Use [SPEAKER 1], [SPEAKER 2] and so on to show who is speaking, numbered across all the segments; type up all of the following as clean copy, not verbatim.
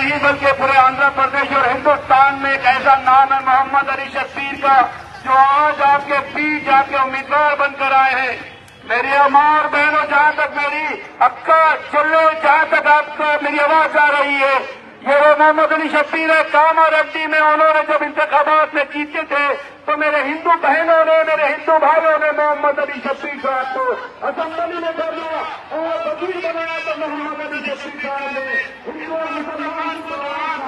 [SPEAKER 1] नहीं बल्कि पूरे आंध्र प्रदेश और हिंदुस्तान में एक ऐसा नाम है मोहम्मद अली शब्बीर का, जो आज आपके बीच आपके उम्मीदवार बनकर आए हैं। मेरी मां और बहनों, जहां तक मेरी अक्का चलो, जहां तक आपको मेरी आवाज आ रही है, ये वो मोहम्मद अली शब्बीर है। काम और एमपी में उन्होंने जब इंतखाबात में जीते थे तो मेरे हिंदू बहनों ने, मेरे हिंदू भाइयों ने मोहम्मद अली शब्बीर साहब को असेंबली में कर दिया और वकील बनाया। तो मोहम्मद अली शब्बीर साहब ने हिंदू और मुसलमान को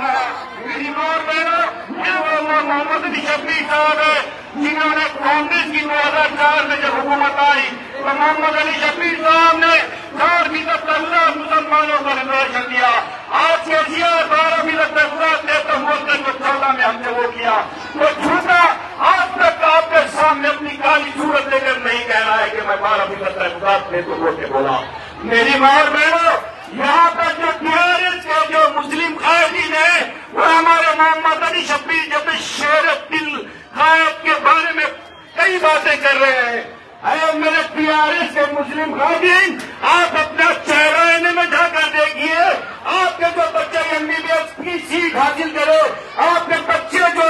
[SPEAKER 1] है। मेरी मां और बहनों, ये वो मोहम्मद अली शब्बीर साहब है जिन्होंने कांग्रेस की 2004 में जब हुकूमत आई तो मोहम्मद अली शब्बीर साहब ने 4% अल्लाह मुसलमानों को रिजर्वेशन दिया। आज के 12% अफराद ने तो मोदी को 14 में हमने वो किया। तो झूठा आज तक आपके सामने अपनी काली सूरत लेकर नहीं कह रहा है कि मैं 12% अफराद ने तो वोट के बोला। मेरी मां और बहनों, यहाँ पर जो टीआरएस के जो मुस्लिम कायदीन है वो हमारे मोहम्मद अली शब्बीर जब शेर दिल कायद के बारे में कई बातें कर रहे हैं। अरे मेरे टीआरएस के मुस्लिम कायदीन, आप अपना चेहरा आईने में जाकर देखिए। आपके जो बच्चे एमबीबीएस की सीट हासिल करे, आपके बच्चे जो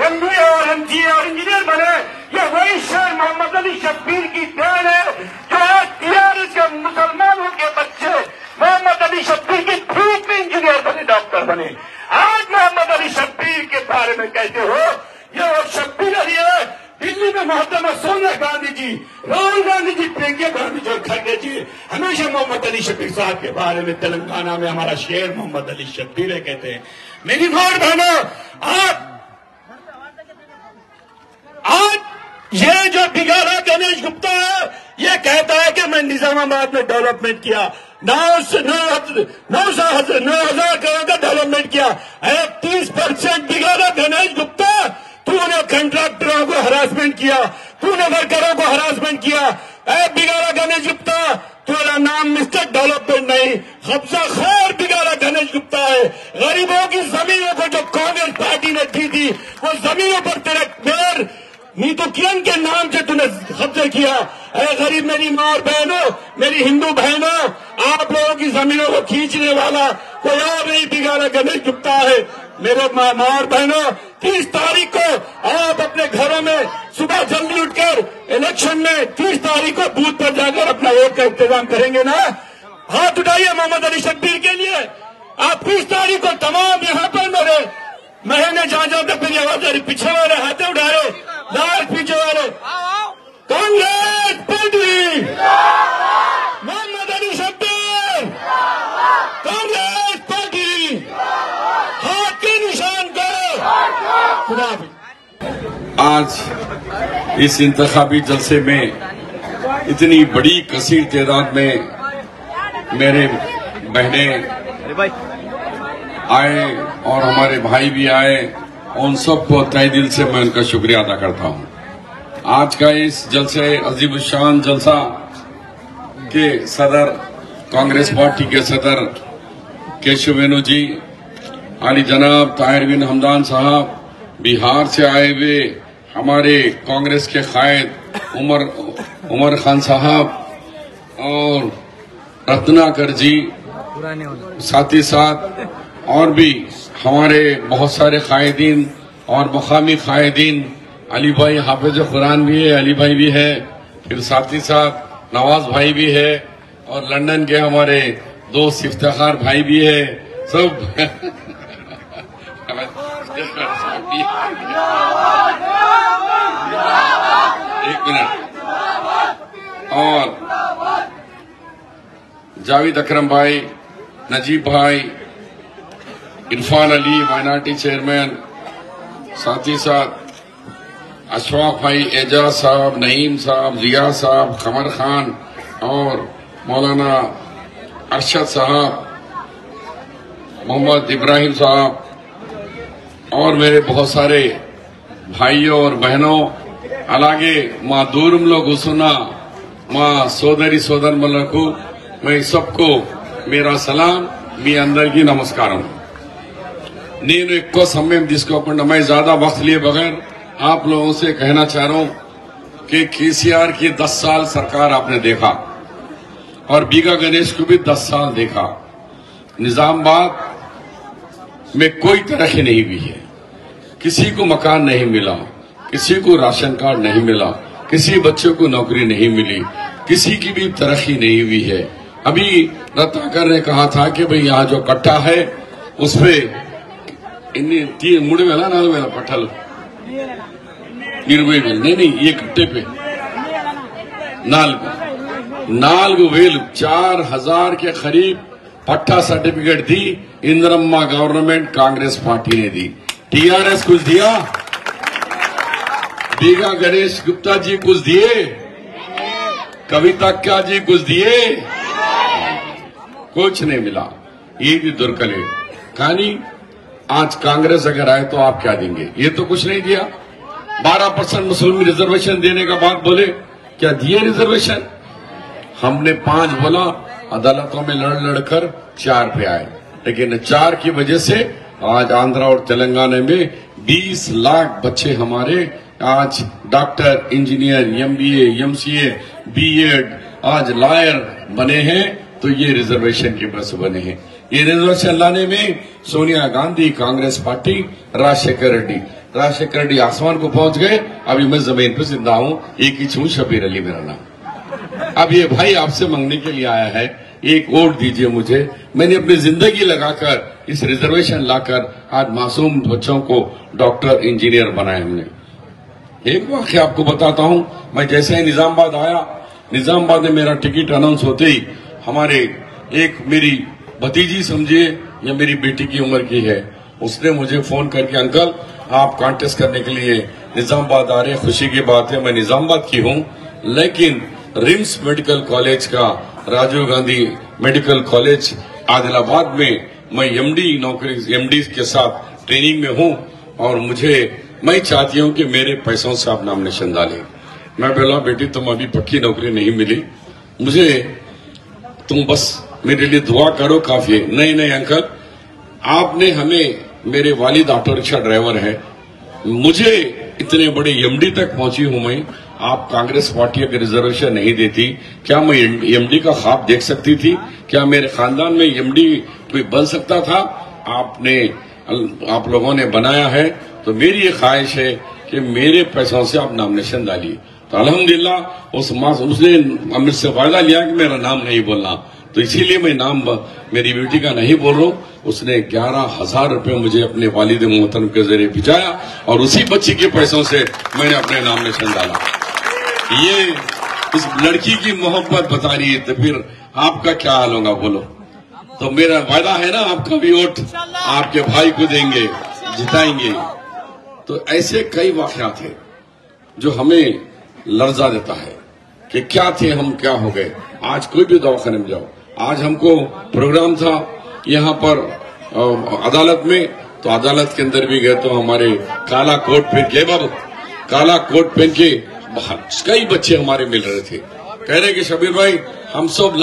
[SPEAKER 1] एमबीए और एमसीए और इंजीनियर बने, ये वही शेर मोहम्मद अली शब्बीर की देन है जो टीआरएस के मुसलमानों के बच्चे मोहम्मद अली शब्बीर की भीख में इंजीनियर बने, डॉक्टर बने। आज मोहम्मद अली शब्बीर के बारे में कहते हो ये वो शब्बीर अली है। दिल्ली में महात्मा सोनिया गांधी जी, राहुल गांधी जी, प्रियंका गांधी जी और खड़गे जी हमेशा मोहम्मद अली शब्बीर साहब के बारे में तेलंगाना में हमारा शेर मोहम्मद अली शब्बीर है कहते हैं। मेरी मां और बहनों, आज ये जो बिगाड़ा गणेश गुप्ता है, ये कहता है कि मैं निजामाबाद में डेवलपमेंट किया, 9,000 करोड़ का डेवलपमेंट किया। 30% बिगाड़ा गणेश गुप्ता। तूने कंट्रैक्टरों को हरासमेंट किया, तूने वर्करों को हरासमेंट किया। बिगाड़ा गणेश गुप्ता, तेरा नाम मिस्टर डेवलपमेंट नहीं, कब्जा खैर बिगाड़ा गणेश गुप्ता है। गरीबों की जमीनों को जो कांग्रेस पार्टी ने दी थी, वो जमीनों पर तेरे मेयर नीतू किरण के नाम से तूने कब्जे किया। गरीब मेरी मां और बहनों, मेरी हिंदू बहनों, आप लोगों की जमीनों को खींचने वाला कोई और नहीं, बिगाड़ा गणेश गुप्ता है। मेरे मां और बहनों, 30 तारीख को आप अपने घरों में सुबह जल्दी उठकर इलेक्शन में 30 तारीख को बूथ पर जाकर अपना वोट का इंतजाम करेंगे ना। हाथ उठाइए मोहम्मद अली शब्बीर के लिए। आप 30 तारीख को तमाम यहाँ पर मेरे महीने जहां जहां तक मेरी आवाज आ रही, पीछे वाले हाथे उठा रहे, लाल पीछे वाले, कांग्रेस पार्टी, मोहम्मद अली शब्बीर, कांग्रेस पार्टी, हाथ के निशान करो। खुदा हाफिज।
[SPEAKER 2] आज इस इंतखाबी जलसे में इतनी बड़ी कसीर तादाद में मेरे बहने आए और हमारे भाई भी आए, उन सबको तहे दिल से मैं उनका शुक्रिया अदा करता हूं। आज का इस जलसे अजीबुशान जलसा के सदर, कांग्रेस पार्टी के सदर केशव वेणु जी, आली जनाब ताहिर बिन हमदान साहब, बिहार से आए हुए हमारे कांग्रेस के कायद उमर खान साहब और रत्नाकर जी, साथ ही साथ और भी हमारे बहुत सारे कायदीन और मुकामी कायदीन, अली भाई हाफिज कुरान भी है, अली भाई भी है, फिर साथ ही साथ नवाज भाई भी है और लंदन के हमारे दोस्त इफ्तिखार भाई भी है, सब एक मिनट, और जावेद अकरम भाई, नजीब भाई, इरफान अली माइनॉरिटी चेयरमैन, साथ ही साथ अशफाक भाई, एजाज साहब, नईम साहब, जिया साहब, कमर खान और मौलाना अरशद साहब, मोहम्मद इब्राहिम साहब और मेरे बहुत सारे भाइयों और बहनों, అలాగే మా దూరంలో కూర్చున్న మా సోదరి సోదరులకు मैं सबको मेरा सलाम, మీ అందరికీ నమస్కారం। నేను ఎక్కువ సమయం తీసుకోకుండా मैं ज्यादा वक्त लिए बगैर आप लोगों से कहना चाह रहा हूं कि केसीआर की 10 साल सरकार आपने देखा और बीगा गणेश को भी 10 साल देखा। निजामाबाद में कोई तरक्की नहीं हुई है। किसी को मकान नहीं मिला, किसी को राशन कार्ड नहीं मिला, किसी बच्चे को नौकरी नहीं मिली, किसी की भी तरक्की नहीं हुई है। अभी रत्नाकर ने कहा था कि भाई यहाँ जो कट्टा है उसपे इन्हीं 3 मूड वेला 4 वेला पठल 20 वेल नहीं ये कट्टे पे 4 वेल 4000 के करीब पट्टा सर्टिफिकेट दी इंदिरम्मा गवर्नमेंट कांग्रेस पार्टी ने दी। टीआरएस कुछ दिया? बीगा गणेश गुप्ता जी कुछ दिए? कविता क्या जी कुछ दिए? कुछ नहीं मिला। ये भी दुर्कले कहानी। आज कांग्रेस अगर आए तो आप क्या देंगे? ये तो कुछ नहीं दिया। 12% मुस्लिम रिजर्वेशन देने का बात बोले, क्या दिए रिजर्वेशन? हमने 5 बोला, अदालतों में लड़कर 4 पे आए, लेकिन 4 की वजह से आज आंध्रा और तेलंगाना में 20 लाख बच्चे हमारे आज doctor, engineer, MBA, MCA, BEd, आज लॉयर बने हैं। तो ये रिजर्वेशन की वजह से बने हैं। ये रिजर्वेशन लाने में सोनिया गांधी, कांग्रेस पार्टी, राजशेखर रेड्डी आसमान को पहुंच गए। अभी मैं जमीन पर जिंदा हूं। एक ही छू, शबीर अली मेरा नाम। अब ये भाई आपसे मांगने के लिए आया है, एक वोट दीजिए मुझे। मैंने अपनी जिंदगी लगाकर इस रिजर्वेशन लाकर आज मासूम बच्चों को डॉक्टर, इंजीनियर बनाया हमने। एक वाकया आपको बताता हूं। मैं जैसे ही निजामाबाद आया, निजामाबाद में मेरा टिकट अनाउंस होते ही हमारे एक मेरी भतीजी समझिए या मेरी बेटी की उम्र की है, उसने मुझे फोन करके, अंकल आप कॉन्टेस्ट करने के लिए निजामाबाद आ रहे हैं, खुशी की बात है। मैं निजामाबाद की हूं, लेकिन रिम्स मेडिकल कॉलेज का, राजीव गांधी मेडिकल कॉलेज आदिलाबाद में मैं एमडी के साथ ट्रेनिंग में हूं और मैं चाहती हूं कि मेरे पैसों से आप नॉमिनेशन डालें। मैं बोला, बेटी तुम अभी पक्की नौकरी नहीं मिली, मुझे तुम बस मेरे लिए दुआ करो, काफी है। नहीं अंकल, आपने हमें, मेरे वालिद ऑटो रिक्शा ड्राइवर है, मुझे इतने बड़े एमडी तक पहुंची हूं मैं, आप कांग्रेस पार्टी अगर रिजर्वेशन नहीं देती, क्या मैं एमडी का ख्वाब देख सकती थी? क्या मेरे खानदान में एमडी कोई बन सकता था? आप लोगों ने बनाया है, तो मेरी ये ख्वाहिश है कि मेरे पैसों से आप नॉमिनेशन डालिए। तो अल्हम्दुलिल्लाह उसने मुझसे वायदा लिया कि मेरा नाम नहीं बोलना, तो इसीलिए मैं नाम मेरी बेटी का नहीं बोल रहा हूं। उसने 11,000 रुपए मुझे अपने वालिद मोहतरम के जरिए भिजाया और उसी बच्ची के पैसों से मैंने अपने नॉमिनेशन डाला। ये इस लड़की की मोहब्बत बता रही है, तो फिर आपका क्या हाल होगा बोलो? तो मेरा वायदा है ना, आपका भी वोट आपके भाई को देंगे, जिताएंगे। तो ऐसे कई वाकयात थे जो हमें लर्जा देता है कि क्या थे हम, क्या हो गए। आज कोई भी दवाखाने में जाओ, आज हमको प्रोग्राम था यहाँ पर अदालत में, तो अदालत के अंदर भी गए तो हमारे काला कोट पहन के, बाबू काला कोट पहन के कई बच्चे हमारे मिल रहे थे, कह रहे कि शबीर भाई हम सब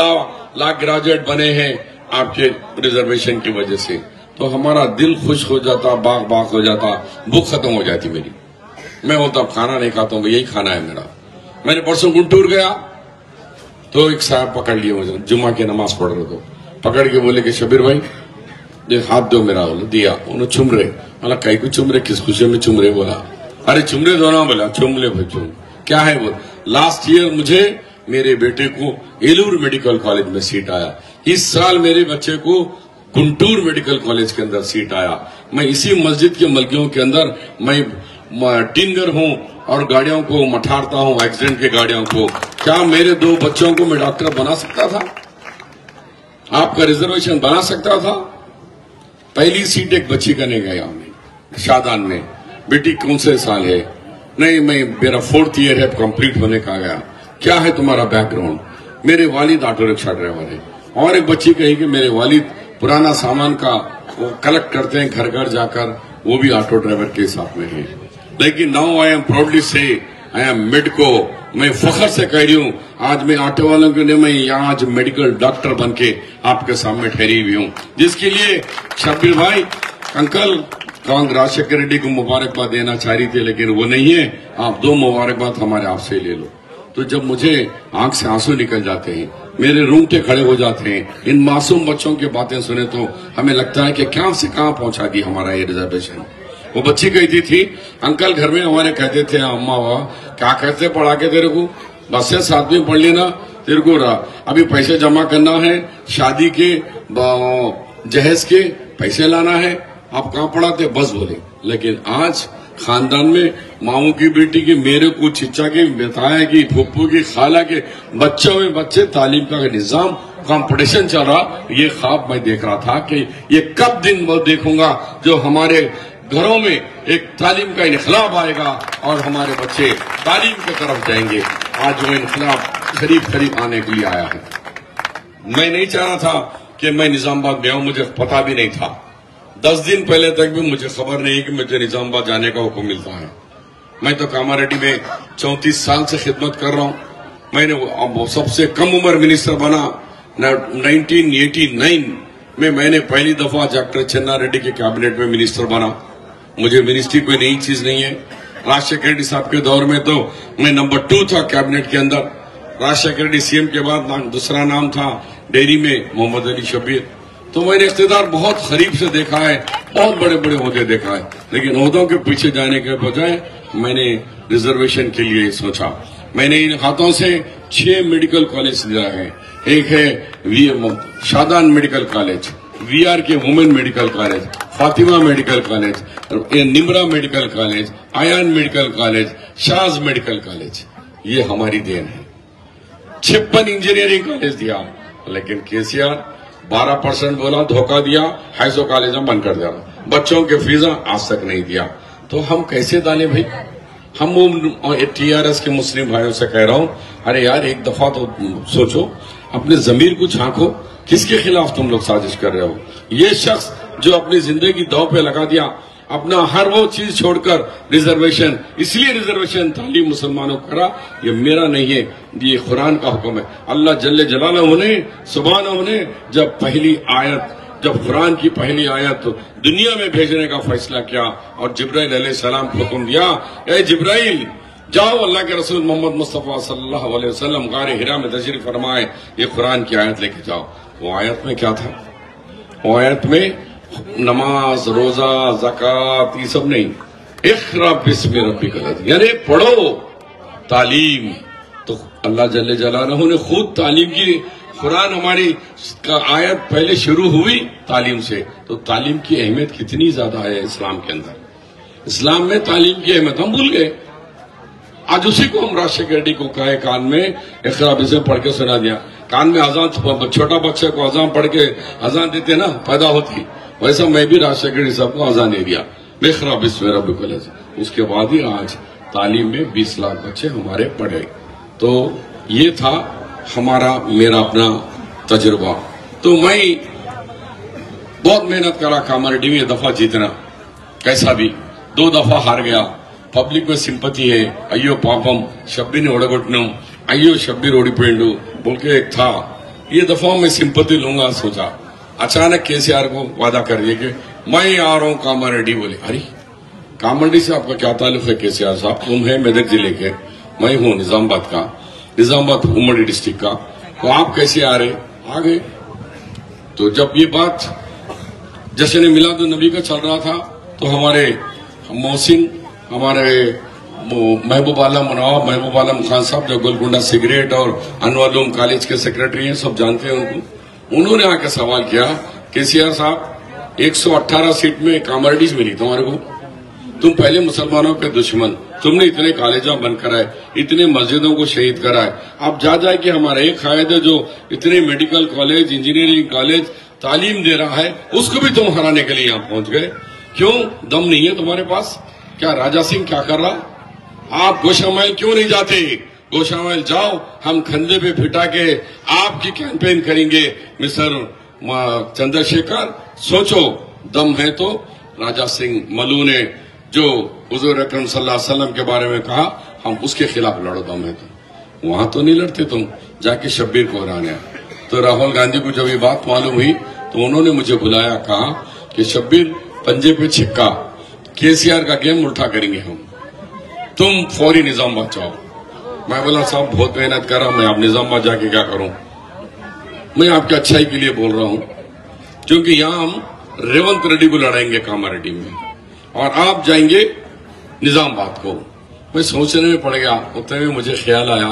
[SPEAKER 2] ला ग्रेजुएट बने हैं आपके रिजर्वेशन की वजह से। तो हमारा दिल खुश हो जाता, बाग हो जाता, भूख खत्म हो जाती मेरी। मैं होता खाना नहीं खाता हूं, यही खाना है मेरा। मैंने परसों गुंटूर गया तो एक साहब पकड़ लिए मुझे, जुम्मा की नमाज पढ़ रहे तो पकड़ के बोले कि शबीर भाई ये हाथ दो मेरा। दिया, उन्होंने चुम रहे। बोला कई को चुम रहे, किस खुशी में चुम रहे? बोला अरे चुम रहे दो ना। बोला चुम ले भाई, चुम क्या है वो। लास्ट ईयर मुझे मेरे बेटे को एलूर मेडिकल कॉलेज में सीट आया, इस साल मेरे बच्चे को गुंटूर मेडिकल कॉलेज के अंदर सीट आया। मैं इसी मस्जिद के मलकियों के अंदर मैं टिंगर हूं और गाड़ियों को मठारता हूं, एक्सीडेंट के गाड़ियों को। क्या मेरे 2 बच्चों को मैं डॉक्टर बना सकता था? आपका रिजर्वेशन बना सकता था? पहली सीट एक बच्ची करने गया मैं शादान में। बेटी कौन से साल है? नहीं मेरा 4th ईयर है, कंप्लीट होने का गया। क्या है तुम्हारा बैकग्राउंड? मेरे वालिद ऑटो रिक्शा ड्राइवर है। और एक बच्ची कही कि मेरे वालिद पुराना सामान का वो कलेक्ट करते हैं घर घर जाकर, वो भी ऑटो ड्राइवर के साथ में है। लेकिन नाउ आई एम प्राउडली से आई एम मेडको। मैं फखर से कह रही हूं, आज मैं ऑटो वालों के लिए मैं यहाँ आज मेडिकल डॉक्टर बन के आपके सामने ठहरी हुई हूं, जिसके लिए शब्बीर भाई अंकल राजशेखर रेड्डी को मुबारकबाद देना चाह रही थी, लेकिन वो नहीं है। आप 2 मुबारकबाद हमारे आपसे ले लो। तो जब मुझे आंख से आंसू निकल जाते हैं, मेरे रूंगटे खड़े हो जाते हैं। इन मासूम बच्चों की बातें सुने तो हमें लगता है कि क्या से कहां पहुंचा दी हमारा ये रिजर्वेशन। वो बच्ची कहती थी, अंकल घर में हमारे कहते थे, अम्मा वाह क्या कहते पढ़ा के तेरे को, बस से 7वीं पढ़ लेना, तेरे को अभी पैसे जमा करना है, शादी के जहेज के पैसे लाना है, आप कहाँ पढ़ाते, बस बोले। लेकिन आज खानदान में मामू की बेटी की, मेरे को चिच्चा के, बताया कि फुप्पू की, खाला के बच्चों में बच्चे, तालीम का निजाम, कंपटीशन चल रहा। ये ख्वाब मैं देख रहा था कि ये कब दिन वो देखूंगा जो हमारे घरों में एक तालीम का इनकलाब आएगा और हमारे बच्चे तालीम की तरफ जाएंगे। आज वो इनकलाब करीब आने के लिए आया है। मैं नहीं चाह रहा था कि मैं निजामाबाद में आऊं, मुझे पता भी नहीं था। 10 दिन पहले तक भी मुझे खबर नहीं कि मुझे निजामाबाद जाने का हुक्म मिलता है। मैं तो कामारेड्डी में 34 साल से खिदमत कर रहा हूं। मैंने सबसे कम उम्र मिनिस्टर बना 1989 में। मैंने पहली दफा डॉक्टर चन्ना रेड्डी के कैबिनेट में मिनिस्टर बना। मुझे मिनिस्ट्री कोई नई चीज नहीं है। राजशेखर रेड्डी साहब के दौर में तो मैं नंबर 2 था कैबिनेट के अंदर। राजशेखर रेड्डी सीएम के बाद दूसरा नाम था डेयरी में मोहम्मद अली शब्बीर। तो मैंने इख्तिदार बहुत करीब से देखा है, बहुत बड़े बड़े ओहदे देखा है, लेकिन ओहदों के पीछे जाने के बजाय मैंने रिजर्वेशन के लिए सोचा। मैंने इन हाथों से 6 मेडिकल कॉलेज दिया है। एक है Shadan medical college, VR K women medical college, Fatima medical college, Nimra medical college, Ayaan medical college, Shaz medical college. ये हमारी देन है। 56 इंजीनियरिंग कॉलेज दिया, लेकिन केसीआर 12% बोला, धोखा दिया, हाइसो कॉलेज में बंद कर दिया। बच्चों के फीस आज तक नहीं दिया। तो हम कैसे डाले भाई? हम वो टीआरएस के मुस्लिम भाइयों से कह रहा हूं, अरे यार एक दफा तो सोचो, अपने जमीर को झांको, किसके खिलाफ तुम लोग साजिश कर रहे हो? ये शख्स जो अपनी जिंदगी दांव पे लगा दिया, अपना हर वो चीज छोड़कर रिजर्वेशन, इसलिए रिजर्वेशन तालीम मुसलमानों को करा, ये मेरा नहीं है, ये कुरान का हुक्म है। अल्लाह जल्ले जलालहू ने सुब्हानहू ने जब पहली आयत, जब कुरान की पहली आयत दुनिया में भेजने का फैसला किया और जिब्राइल अलैहिस्सलाम को हुक्म दिया, ए जिब्राइल जाओ अल्लाह के रसूल मोहम्मद मुस्तफा सल्लल्लाहु अलैहि वसल्लम गारे हिरा में तशरीफ फरमाए, ये कुरान की आयत लेके जाओ। वो आयत में क्या था? वो आयत में नमाज, रोजा, ज़कात, ये सब नहीं, इक़रा बिस्मि रब्बिकल लज़ी, यानी पढ़ो तालीम। तो अल्लाह जल्ले जलालहू ने खुद तालीम की, कुरान हमारी का आयत पहले शुरू हुई तालीम से। तो तालीम की अहमियत कितनी ज्यादा है इस्लाम के अंदर। इस्लाम में तालीम की अहमियत हम भूल गए। आज उसी को हम राजशेखर रेड्डी को कहे कान में इक़रा बिस्मि पढ़ के सुना दिया। कान में अजान, छोटा बच्चे को अजान पढ़ के अजान देते ना, पैदा होती, वैसा मैं भी राजशेखर रेड्डी साहब को अजान दे दिया, इक़रा बिस्मि रब्बिकल लज़ी। उसके बाद ही आज तालीम में 20 लाख बच्चे हमारे पढ़े। तो ये था हमारा, मेरा अपना तजुर्बा। तो मैं बहुत मेहनत करा कामारेड्डी में, दफा जीतना, कैसा भी 2 दफा हार गया। पब्लिक में सिंपति है, अयो पापम शब्बी ने ओडगొట్టను, अयो शब्बी ओडिपोయిండు बोल के एक था। ये दफा मैं सिंपति लूंगा सोचा। अचानक केसीआर को वादा कर दिया कि मैं आ रहा हूं कामारेड्डी। बोले अरे कामारेड्डी से आपका क्या ताल्लुक है केसीआर साहब? तुम है मेदक जिले के, मैं हूं निजामाबाद का, निजामाबाद उमड़ी डिस्ट्रिक्ट का, तो आप कैसे आ रहे? आ गए। तो जब ये बात जश्न मिलादुन नबी का चल रहा था, तो हमारे मोहसिन, हमारे महबूब आलम नवाब महबूब आलम खान साहब, जो गोलकुंडा सिगरेट और अनवरलूम कॉलेज के सेक्रेटरी हैं, सब जानते हैं उनको। उन्होंने आकर सवाल किया, केसीआर साहब 118 सीट में कामारेड्डी मिली तुम्हारे को, तुम पहले मुसलमानों के दुश्मन, तुमने इतने कॉलेजा बंद कराए, इतने मस्जिदों को शहीद कराए, अब जा जाए कि हमारा एक कायद जो इतने मेडिकल कॉलेज, इंजीनियरिंग कॉलेज तालीम दे रहा है, उसको भी तुम हराने के लिए यहाँ पहुंच गए। क्यों? दम नहीं है तुम्हारे पास? क्या राजा सिंह क्या कर रहा? आप गोशामहल क्यों नहीं जाते? गोशामहल जाओ, हम कंधे पे फिटा के आपकी कैंपेन करेंगे। मिस्टर चंद्रशेखर, सोचो, दम है तो राजा सिंह मलू ने जो हुजूर अकरम सल्लल्लाहु अलैहि वसल्लम के बारे में कहा, हम उसके खिलाफ लड़ो, दम है तो। वहां तो नहीं लड़ते तुम, जाके शब्बीर को हराने। तो राहुल गांधी को जब ये बात मालूम हुई तो उन्होंने मुझे बुलाया, कहा कि शब्बीर पंजे पे छिक्का, केसीआर का गेम उल्टा करेंगे हम, तुम फौरी निजामाबाद जाओ। मैं बोला साहब बहुत मेहनत करा मैं, अब निजामाबाद जाके क्या करूं? मैं आपकी अच्छाई के लिए बोल रहा हूं, क्योंकि यहां हम रेवंत रेड्डी को लड़ाएंगे कामारेड्डी में और आप जाएंगे निजामाबाद को। मैं सोचने में पड़ गया, उतने में मुझे ख्याल आया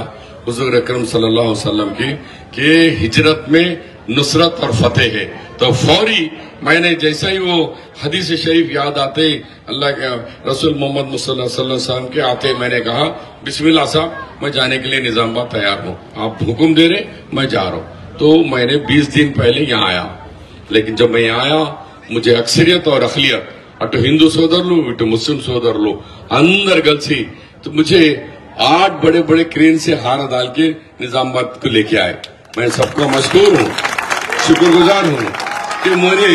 [SPEAKER 2] हुजूर अकरम सल्लल्लाहु अलैहि वसल्लम की कि हिजरत में नुसरत और फतेह है। तो फौरी मैंने जैसा ही वो हदीस शरीफ याद आते अल्लाह के रसूल मोहम्मद मुस्तफा सल्लल्लाहु अलैहि वसल्लम के आते मैंने कहा बिस्मिल्लाह साहब, मैं जाने के लिए निजामाबाद तैयार हूं, आप हुक्म दे रहे मैं जा रहा हूं। तो मैंने 20 दिन पहले यहाँ आया, लेकिन जब मैं यहाँ आया मुझे अक्सरियत और अखलियत अటు हिंदू సోదరులు ఇటు ముస్లిం సోదరులు अंदर गलसी, तो मुझे 8 बड़े बड़े क्रेन से हार डाल के निजामाबाद को लेके आए। मैं सबका मशहूर हूँ, शुक्रगुजार हूँ कि मेरे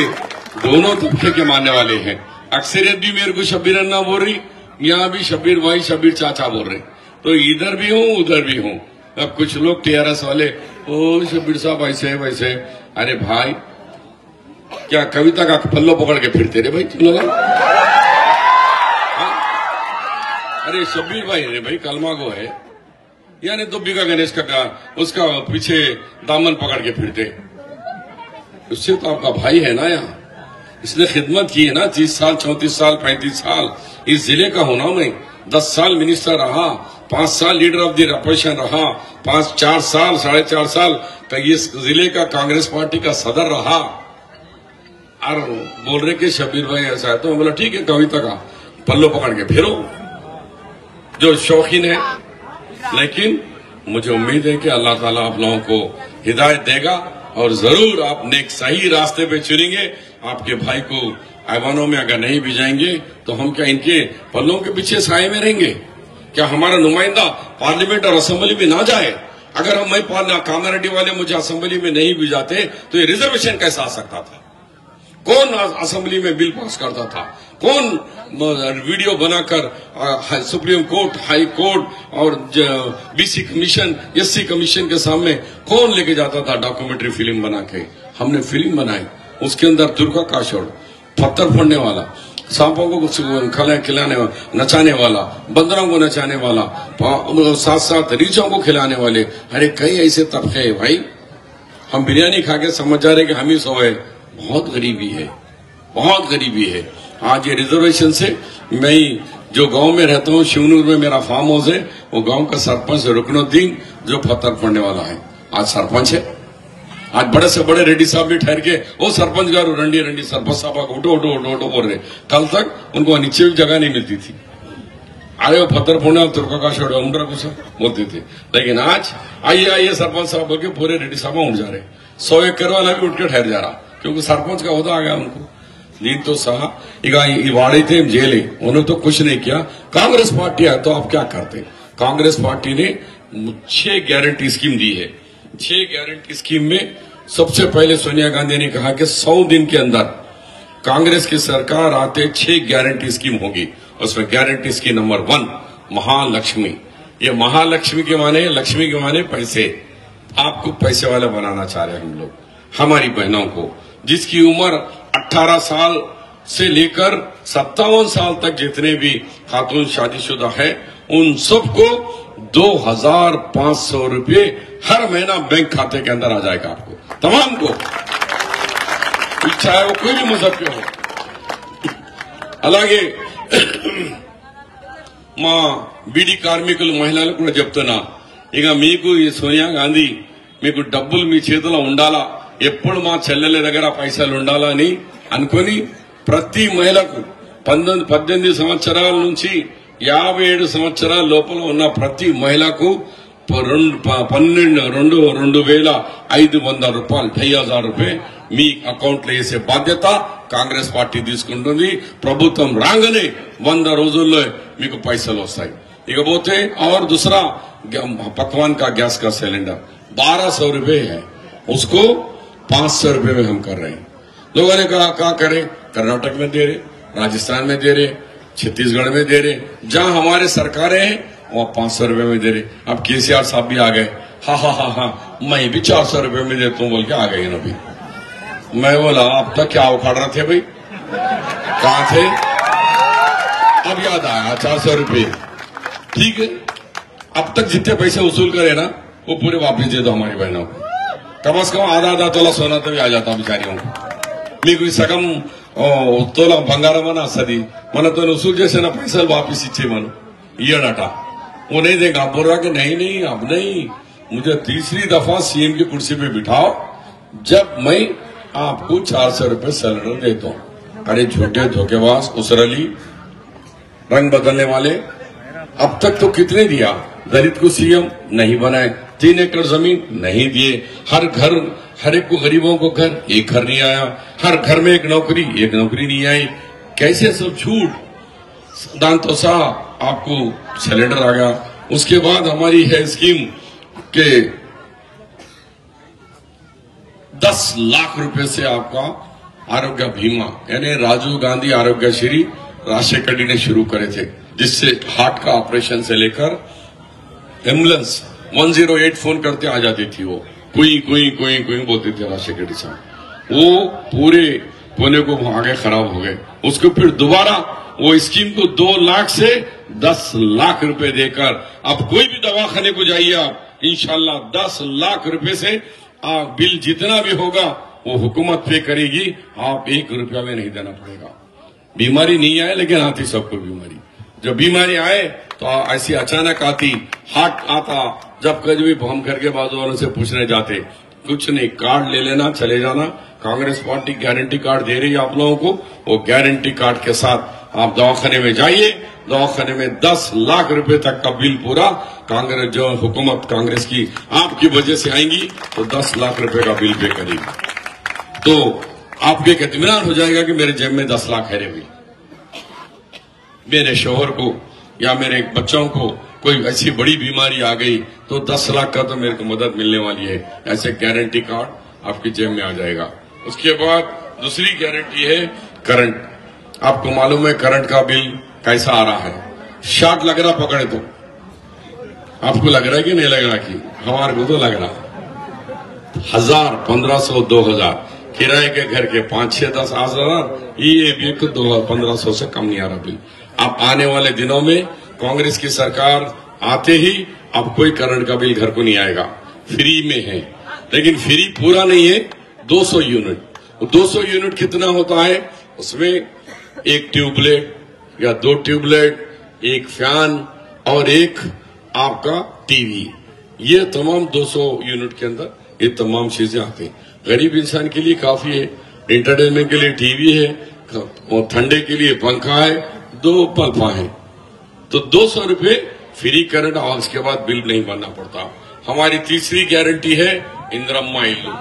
[SPEAKER 2] दोनों तबके के मानने वाले हैं। अक्सरियत भी मेरे को शब्बीर अन्ना बोल रही, यहाँ भी शब्बीर भाई शब्बीर चाचा बोल रहे, तो इधर भी हूँ उधर भी हूँ। अब कुछ लोग टीआरएस वाले ओ शब्बीर साहब ऐसे वैसे, अरे भाई क्या कविता का पल्लो पकड़ के फिरते रे भाई तुम लोग? अरे शब्बीर भाई रे भाई कलमा गो है, यानी दुब्बी का गणेश का उसका पीछे दामन पकड़ के फिरते, उससे तो आपका भाई है ना। यहाँ इसने खिदमत की है ना, 30 साल 34 साल 35 साल इस जिले का होना। मैं 10 साल मिनिस्टर रहा, 5 साल लीडर ऑफ द अपोजिशन रहा, 4 साल 4.5 साल इस जिले का कांग्रेस पार्टी का सदर रहा। और बोल रहे कि शब्बीर भाई ऐसा है, तो मैं बोला ठीक है कविता का पल्लो पकड़ के फिरो जो शौकीन है। लेकिन मुझे उम्मीद है कि अल्लाह ताला आप लोगों को हिदायत देगा और जरूर आप नेक सही रास्ते पे चुनेंगे। आपके भाई को ऐवानों में अगर नहीं भी जाएंगे तो हम क्या इनके पल्लों के पीछे साए में रहेंगे? क्या हमारा नुमाइंदा पार्लियामेंट और असेंबली में ना जाए? अगर हम कामारेड्डी वाले मुझे असेंबली में नहीं भी जाते तो ये रिजर्वेशन कैसा आ सकता था? कौन असेंबली में बिल पास करता था? कौन वीडियो बनाकर सुप्रीम कोर्ट, हाई कोर्ट और बीसी कमीशन, एससी कमीशन के सामने कौन लेके जाता था डॉक्यूमेंट्री फिल्म बना के? हमने फिल्म बनाई, उसके अंदर तुर्का काशोड़, पत्थर फोड़ने वाला, सांपों को खिलाने नचाने वाला, बंदरों को नचाने वाला, साथ साथ रीछों को खिलाने वाले, अरे कई ऐसे तबके है भाई। हम बिरयानी खा के समझ जा रहे कि हम ही सोए। बहुत गरीबी है, बहुत गरीबी है। आज ये रिजर्वेशन से मैं जो गांव में रहता हूँ, शिवनूर में मेरा फार्म हाउस है, वो गांव का सरपंच रुकनुद्दीन जो पत्थर फोड़ने वाला है आज सरपंच है। आज बड़े से बड़े रेड्डी साहब भी ठहर के वो सरपंच गारू रंडी रंडी सरपंच साहब को उठो उठो उठो उठो बोल रहे। कल तक उनको नीचे भी जगह नहीं मिलती थी, अरे वो पत्थर फोड़ने तुर्का का छोड़े उमरा कुछ बोलते थे। लेकिन आज आइए आइए सरपंच साहब बोल के पूरे रेड्डी साहब उठ जा रहे। 100 एकड़ वाला भी उठ के ठहर जा रहा, क्योंकि सरपंच का होता आ गया उनको। దీంతో సహా ఇక వాడైతే జైలే उन्होंने तो कुछ नहीं किया। कांग्रेस पार्टी है तो आप क्या करते? कांग्रेस पार्टी ने 6 गारंटी स्कीम दी है। 6 गारंटी स्कीम में सबसे पहले सोनिया गांधी ने कहा कि 100 दिन के अंदर कांग्रेस की सरकार आते 6 गारंटी स्कीम होगी। उसमें गारंटी स्कीम नंबर 1 महालक्ष्मी। ये महालक्ष्मी के माने, लक्ष्मी के माने पैसे। आपको पैसे वाला बनाना चाह रहे हैं हम लोग, हमारी बहनों को जिसकी उम्र 18 साल से लेकर 57 साल तक जितने भी खातून शादीशुदा है उन सबको 2500 रुपये हर महीना बैंक खाते के अंदर आ जाएगा। आपको तमाम को, चाहे वो कोई भी मजहब के हो। అలాగే మా బీడీ కార్మికులు మహిళలు కూడా చెప్తున్నా, ఇక మీకు ఈ సోనియా గాంధీ మీకు డబ్బులు మీ చేతిలో ఉండాలా, ఎప్పుడు మా చెల్లెల దగ్గర పైసలు ఉండాలా అని అనుకుని ప్రతి మహిళకు 18 సంవత్సరాల నుంచి 57 సంవత్సరాల లోపల ఉన్న ప్రతి మహిళకు 2,500 రూపాయలు 2,500 రూపాయలు మీ అకౌంట్ లో వేసే బాధ్యత కాంగ్రెస్ పార్టీ తీసుకుంటుంది। ప్రభుత్వం రాగానే 100 రోజుల్లో మీకు పైసలు వస్తాయి। ఇకపోతే और दूसरा पकवान का गैस का सिलेंडर 1200 रुपये है, उसको 500 रुपये में हम कर रहे हैं। लोगों ने कहा क्या करें? कर्नाटक में दे रहे, राजस्थान में दे रहे, छत्तीसगढ़ में दे रहे, जहां हमारे सरकारें हैं वहां 500 रुपये में दे रहे। अब केसीआर साहब भी आ गए, हाँ मैं भी 400 रुपये में देता हूं बोल के आ गए ना भी। मैं बोला आप तक क्या उखाड़ रहे थे भाई, कहां थे? अब याद आया 400 रुपये, ठीक है। अब तक जितने पैसे वसूल करे ना वो पूरे वापस दे दो हमारी बहनों को। कम से कम आधा तोला सोना तो भी आ जाता बेचारियों को। మీకు సగం తోల బంగారం వస్తుంది, మనతో వసూలు చేసిన పైసలు वापिस ఇచ్చే మనం ఇయ్యడట। वो नहीं देगा। आप बोल रहा कि नहीं अब नहीं, मुझे तीसरी दफा सीएम की कुर्सी पे बिठाओ जब मैं आपको 400 रुपए सिलेंडर देता हूं। अरे झूठे धोखेबाज, उसर अली, रंग बदलने वाले। अब तक तो कितने दिया? दलित को सीएम नहीं बनाए, 3 एकड़ जमीन नहीं दिए, हर घर, हर एक को, गरीबों को घर, एक घर नहीं आया, हर घर में एक नौकरी नहीं आई। कैसे सब झूठ। दांतो सा आपको सिलेंडर आ गया। उसके बाद हमारी है स्कीम के 10 लाख रुपए से आपका आरोग्य बीमा, यानी राजीव गांधी आरोग्यश्री राजशेखर ने शुरू करे थे, जिससे हार्ट का ऑपरेशन से लेकर एम्बुलेंस 108 फोन करते आ जाती थी। वो कोई बोलते थे राजशेखर साहब। वो पूरे पुणे को आगे खराब हो गए। उसको फिर दोबारा वो स्कीम को 2 लाख से 10 लाख रुपए देकर अब कोई भी दवाखाने को जाइए आप, इंशाल्लाह 10 लाख रुपए से आप बिल जितना भी होगा वो हुकूमत पे करेगी, आप 1 रुपया में नहीं देना पड़ेगा। बीमारी नहीं आए लेकिन आती सबको बीमारी। जब बीमारी आए तो ऐसी अचानक आती, हार्ट आता, जब कभी हम घर के बाजू वालों से पूछने जाते, कुछ नहीं, कार्ड ले लेना, चले जाना। कांग्रेस पार्टी गारंटी कार्ड दे रही है आप लोगों को, वो गारंटी कार्ड के साथ आप दवाखाने में जाइए, दवाखाने में 10 लाख रुपए तक का बिल पूरा। कांग्रेस जो हुकूमत कांग्रेस की आपकी वजह से आएंगी तो 10 लाख रुपए का बिल पे करेगी, तो आपको एक इत्मीनान हो जाएगा कि मेरे जेब में 10 लाख है भी। मेरे शोहर को या मेरे बच्चों को कोई ऐसी बड़ी बीमारी आ गई तो 10 लाख का तो मेरे को मदद मिलने वाली है। ऐसे गारंटी कार्ड आपकी जेब में आ जाएगा। उसके बाद दूसरी गारंटी है करंट। आपको मालूम है करंट का बिल कैसा आ रहा है। शॉर्ट लग रहा पकड़े तो आपको लग रहा है कि नहीं लग रहा? कि हमारे को तो लग रहा 1000, 1500, 2000 किराए के घर के 5, 6, 10 हजार, ये भी 1500 से कम नहीं आ रहा बिल। अब आने वाले दिनों में कांग्रेस की सरकार आते ही अब कोई करंट का बिल घर को नहीं आएगा, फ्री में है। लेकिन फ्री पूरा नहीं है, 200 यूनिट। 200 यूनिट कितना होता है? उसमें एक ट्यूबलाइट या 2 ट्यूबलाइट, एक फैन और एक आपका टीवी, ये तमाम 200 यूनिट के अंदर ये तमाम चीजें आती हैं। गरीब इंसान के लिए काफी है, एंटरटेनमेंट के लिए टीवी है, और ठंडे के लिए पंखा है, 2 बल्ब है, तो 200 रुपए फ्री करंट और उसके बाद बिल नहीं भरना पड़ता। हमारी तीसरी गारंटी है इंद्रम्मा इल्लू।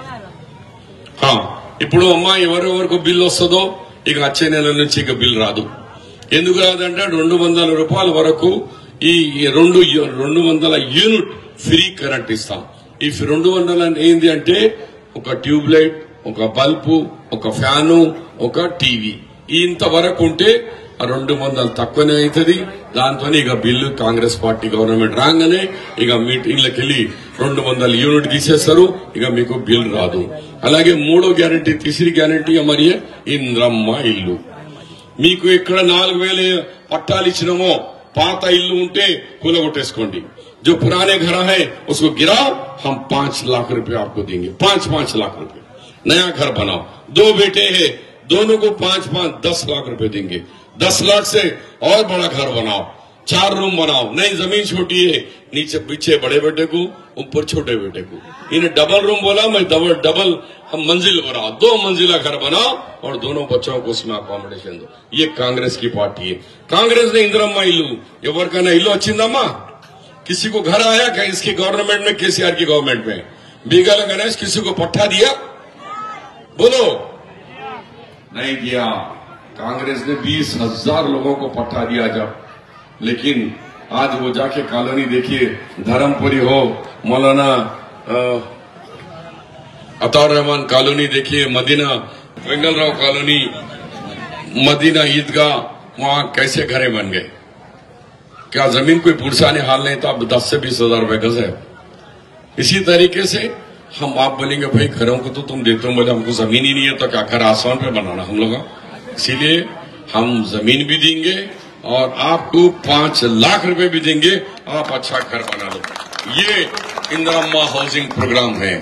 [SPEAKER 2] हाँ, ఇప్పుడు అమ్మా ఎవరెవరికి బిల్ వస్తుందో ఇక వచ్చే నెల నుంచి ఇక బిల్ రాదు. ఎందుకు రాదంటే 200 రూపాయల వరకు ఈ 200 యూనిట్ ఫ్రీ కరెంట్ ఇస్తాం. ఈ 200 ఏంది అంటే ఒక ట్యూబ్ లైట్, ఒక బల్బు, ఒక ఫ్యాను, ఒక టీవీ, ఇంతవరకు ఉంటే 200 తక్కువనే అవుతుంది. దాంతోనే ఇక బిల్లు కాంగ్రెస్ పార్టీ గవర్నమెంట్ రాగానే ఇక మీటింగ్లకు వెళ్లి 200 యూనిట్ తీసేస్తారు, ఇక మీకు బిల్ రాదు. అలాగే మూడో గ్యారంటీ, తీసరి గ్యారంటీ हमारी है ఇంద్రమ్మ ఇల్లు. మీకు ఇక్కడ 4000 పట్టాలు ఇచ్చినామో, పాత ఇల్లు ఉంటే కూలగొట్టేసుకోండి. जो पुराने घर है उसको गिराओ, हम 5 लाख रुपए आपको देंगे, 5 लाख रुपए। नया घर बनाओ, 2 बेटे हैं, दोनों को 5 10 लाख रुपए देंगे। 10 लाख से और बड़ा घर बनाओ, 4 रूम बनाओ। नहीं, जमीन छोटी है, नीचे पीछे बड़े बेटे को, ऊपर छोटे बेटे को। इन्हें डबल रूम बोला, मैं डबल हम मंजिल बनाओ, 2 मंजिला घर बनाओ और दोनों बच्चों को उसमें अकोमोडेशन दो। ये कांग्रेस की पार्टी है। कांग्रेस ने इंदिरम्मा इल्लू एवरकना इल्लू వచ్చిందమ్మా? किसी को घर आया क्या? इसकी गवर्नमेंट में, केसीआर की गवर्नमेंट में बीगल गणेश किसी को पट्टा दिया? बोलो, नहीं दिया। कांग्रेस ने 20,000 लोगों को पट्टा दिया जब, लेकिन आज वो जाके कॉलोनी देखिए, धर्मपुरी हो, मौलाना अताउर रहमान कॉलोनी देखिए, मदीना वेंगल राव कॉलोनी, मदीना ईदगाह, वहां कैसे घरे बन गए। क्या जमीन कोई पुरसाने हाल नहीं था? अब 10 से 20,000 रुपए गज है। इसी तरीके से हम आप बोलेंगे भाई घरों को तो तुम देते हो, बोले हमको जमीन ही नहीं है तो क्या घर आसमान पे बनाना हम लोग। इसीलिए हम जमीन भी देंगे और आपको 5 लाख रुपए भी देंगे, आप अच्छा घर बना लो। ये इंदिरम्मा हाउसिंग प्रोग्राम है।